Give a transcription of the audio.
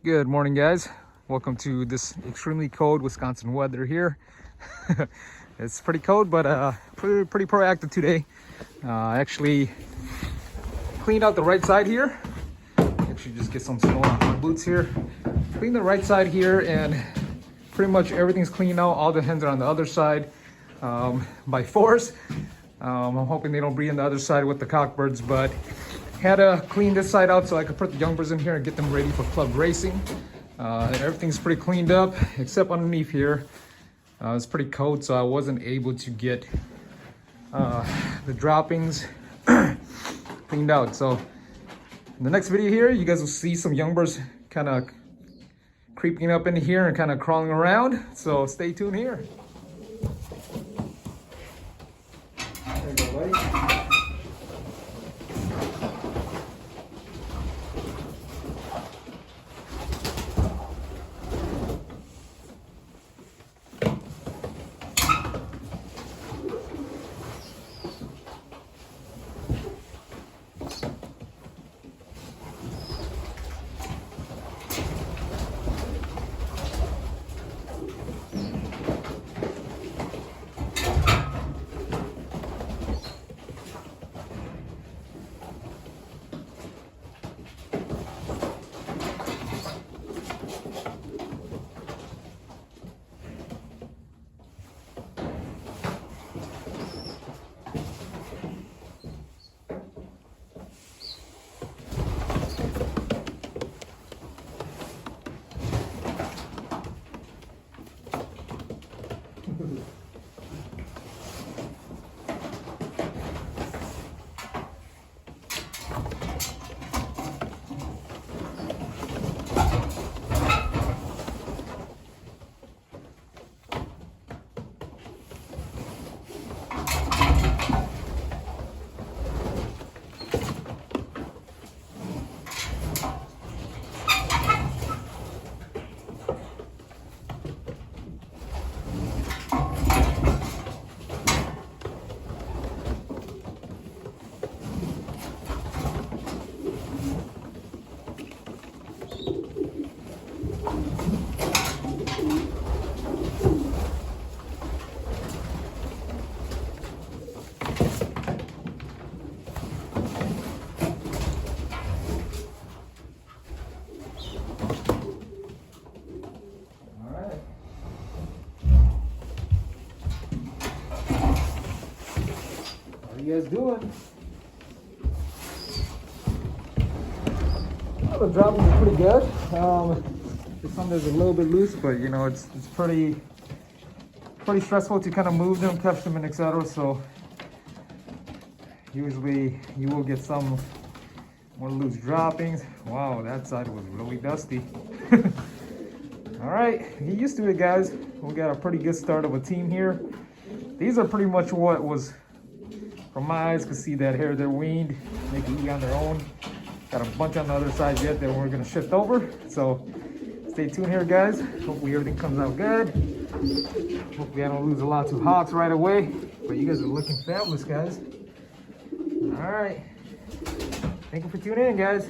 Good morning, guys. Welcome to this extremely cold Wisconsin weather here. It's pretty cold, but pretty proactive today. Actually cleaned out the right side here. Actually just get some snow on my boots here. Clean the right side here, and pretty much everything's clean out. All the hens are on the other side by force. I'm hoping they don't breed on the other side with the cockbirds, but had to clean this side out so I could put the young birds in here and get them ready for club racing. Everything's pretty cleaned up except underneath here. It's pretty cold, so I wasn't able to get the droppings cleaned out. So in the next video here, you guys will see some young birds kind of creeping up in here and kind of crawling around. So stay tuned here. There you go, buddy. How you guys doing? Well, the droppings are pretty good. Some is a little bit loose, but you know it's pretty stressful to kind of move them, catch them, and etc. So usually you will get some more loose droppings. Wow, that side was really dusty. All right, get used to it, guys. We got a pretty good start of a team here. These are pretty much what was, from my eyes, could see that here they're weaned. They can eat on their own. Got a bunch on the other side yet that we're gonna shift over. So stay tuned here, guys. Hopefully everything comes out good. Hopefully I don't lose a lot to hogs right away. But you guys are looking fabulous, guys. All right. Thank you for tuning in, guys.